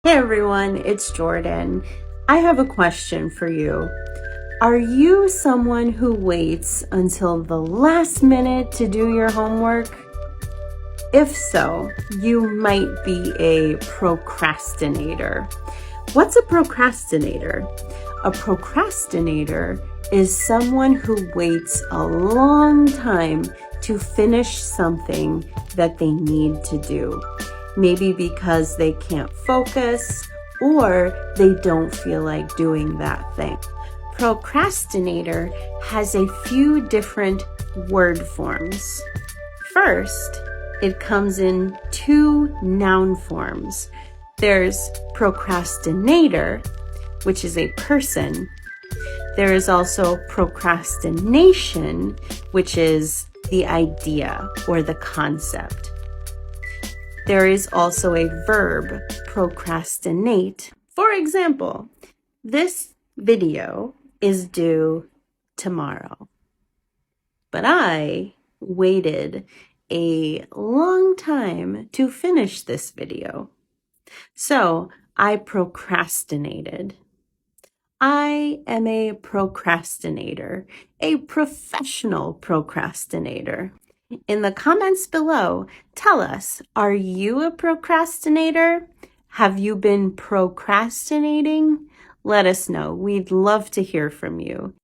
Hey everyone, it's Jordan. I have a question for you. Are you someone who waits until the last minute to do your homework? If so, you might be a procrastinator. What's a procrastinator? A procrastinator is someone who waits a long time to finish something that they need to do. Maybe because they can't focus or they don't feel like doing that thing. Procrastinator has a few different word forms. First, it comes in two noun forms. There's procrastinator, which is a person. There is also procrastination, which is the idea or the concept. There is also a verb, procrastinate. For example, this video is due tomorrow, but I waited a long time to finish this video. So I procrastinated. I am a procrastinator, a professional procrastinator. In the comments below, tell us, are you a procrastinator? Have you been procrastinating? Let us know. We'd love to hear from you.